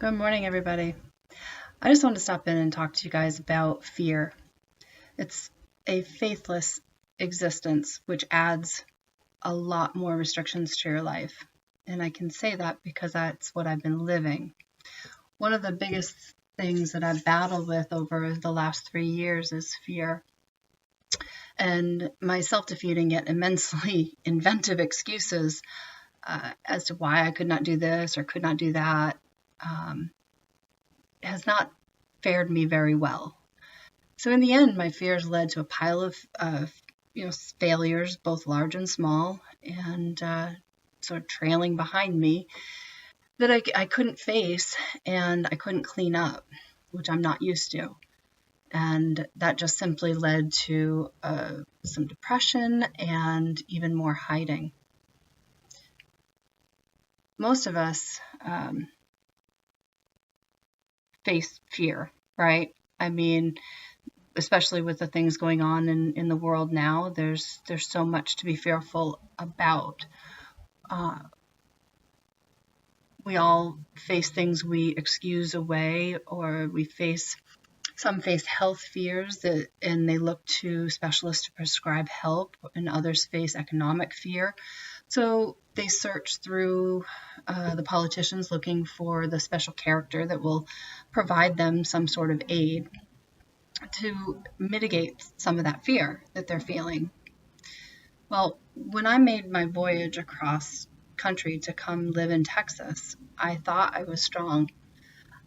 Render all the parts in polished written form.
Good morning, everybody. I just wanted to stop in and talk to you guys about fear. It's a faithless existence, which adds a lot more restrictions to your life. And I can say that because that's what I've been living. One of the biggest things that I've battled with over the last 3 years is fear. And my self-defeating yet immensely inventive excuses as to why I could not do this or could not do that has not fared me very well. So in the end, my fears led to a pile of failures, both large and small, and sort of trailing behind me that I couldn't face and I couldn't clean up, which I'm not used to. And that just simply led to some depression and even more hiding. Most of us face fear, right? I mean, especially with the things going on in the world now, there's so much to be fearful about. We all face things we excuse away, or some face health fears and they look to specialists to prescribe help, and others face economic fear. So they search through the politicians looking for the special character that will provide them some sort of aid to mitigate some of that fear that they're feeling. Well, when I made my voyage across country to come live in Texas, I thought I was strong.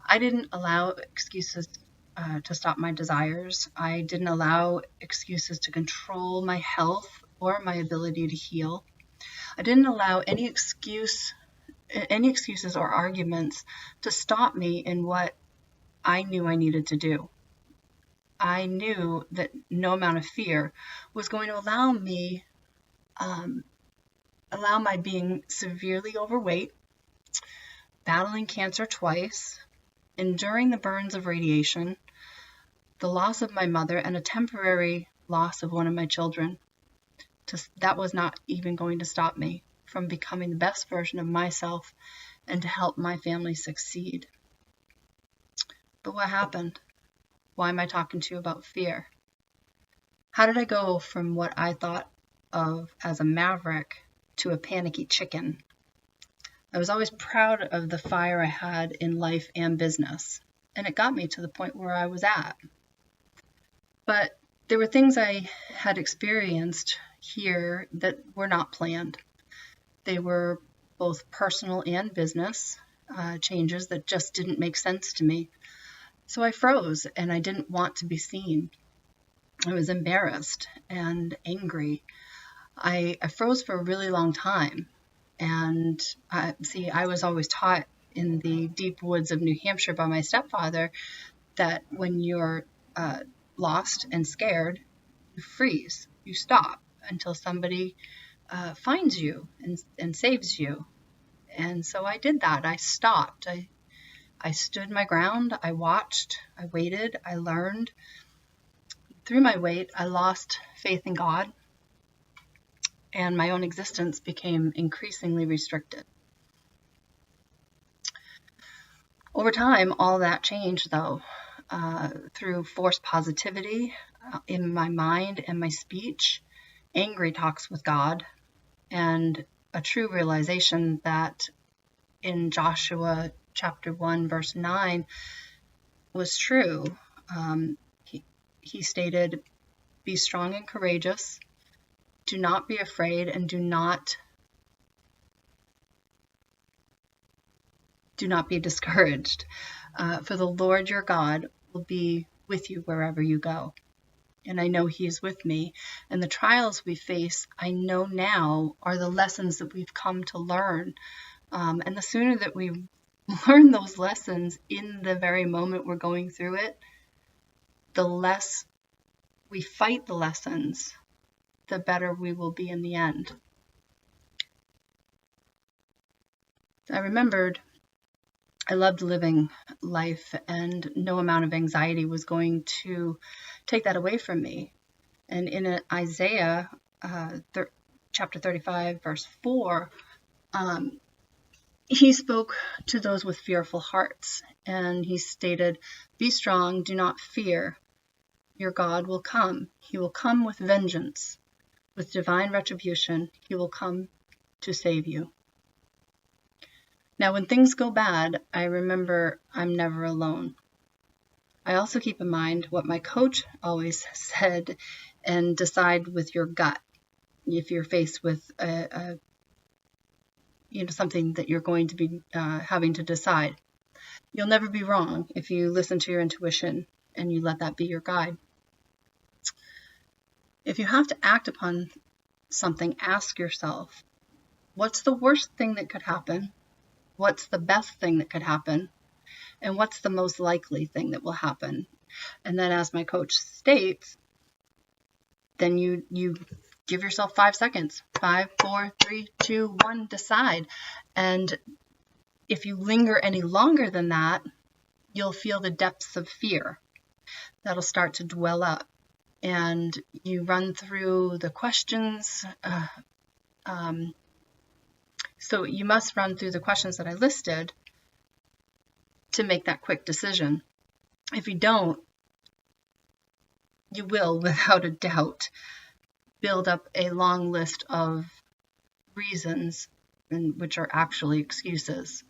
I didn't allow excuses to stop my desires. I didn't allow excuses to control my health or my ability to heal. I didn't allow any excuses or arguments to stop me in what I knew I needed to do. I knew that no amount of fear was going to allow my being severely overweight, battling cancer twice, enduring the burns of radiation, the loss of my mother, and a temporary loss of one of my children. That was not even going to stop me from becoming the best version of myself and to help my family succeed. But what happened? Why am I talking to you about fear? How did I go from what I thought of as a maverick to a panicky chicken? I was always proud of the fire I had in life and business, and it got me to the point where I was at. But there were things I had experienced here that were not planned. They were both personal and business changes that just didn't make sense to me. So I froze, and I didn't want to be seen. I was embarrassed and angry. I froze for a really long time. And I was always taught in the deep woods of New Hampshire by my stepfather that when you're lost and scared, you freeze, you stop until somebody finds you and saves you. And so I did that. I stopped. I stood my ground. I watched. I waited. I learned. Through my wait, I lost faith in God, and my own existence became increasingly restricted. Over time, all that changed, though, through forced positivity in my mind and my speech, angry talks with God, and a true realization that in Joshua chapter 1, verse 9 was true. He stated, "Be strong and courageous. Do not be afraid, and do not be discouraged. For the Lord your God will be with you wherever you go." And I know He is with me. And the trials we face, I know now, are the lessons that we've come to learn. And the sooner that we learn those lessons in the very moment we're going through it, the less we fight the lessons, the better we will be in the end. I remembered I loved living life, and no amount of anxiety was going to take that away from me. And in Isaiah chapter 35, verse 4, he spoke to those with fearful hearts, and he stated, "Be strong, do not fear. Your God will come. He will come with vengeance, with divine retribution. He will come to save you." Now, when things go bad, I remember I'm never alone. I also keep in mind what my coach always said, and decide with your gut if you're faced with something that you're going to be having to decide. You'll never be wrong if you listen to your intuition and you let that be your guide. If you have to act upon something, ask yourself, what's the worst thing that could happen? What's the best thing that could happen? And what's the most likely thing that will happen? And then, as my coach states, then you give yourself 5 seconds. 5, 4, 3, 2, 1, decide. And if you linger any longer than that, you'll feel the depths of fear that'll start to dwell up. And you run through the questions. So you must run through the questions that I listed to make that quick decision. If you don't, you will, without a doubt, build up a long list of reasons, which are actually excuses,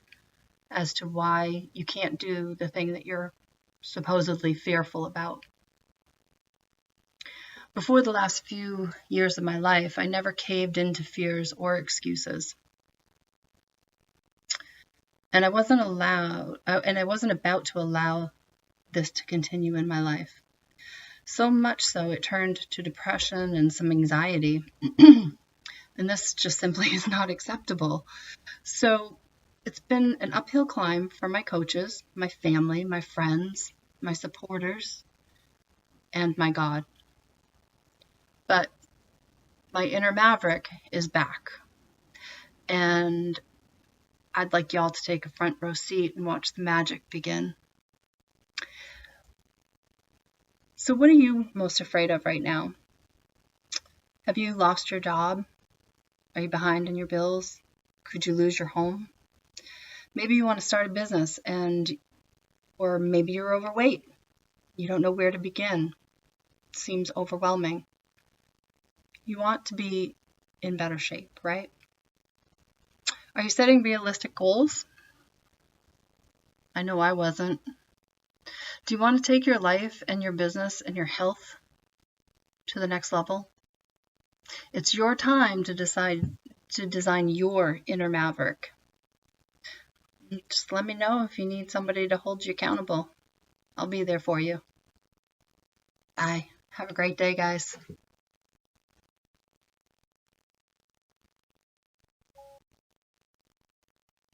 as to why you can't do the thing that you're supposedly fearful about. Before the last few years of my life, I never caved into fears or excuses. And I wasn't about to allow this to continue in my life. So much so, it turned to depression and some anxiety. And this just simply is not acceptable. So it's been an uphill climb for my coaches, my family, my friends, my supporters, and my God. But my inner maverick is back. And I'd like y'all to take a front row seat and watch the magic begin. So what are you most afraid of right now? Have you lost your job? Are you behind in your bills? Could you lose your home? Maybe you want to start a business, or maybe you're overweight. You don't know where to begin. It seems overwhelming. You want to be in better shape, right? Are you setting realistic goals? I know I wasn't. Do you want to take your life and your business and your health to the next level? It's your time to decide to design your inner maverick. Just let me know if you need somebody to hold you accountable. I'll be there for you. Bye. Have a great day, guys.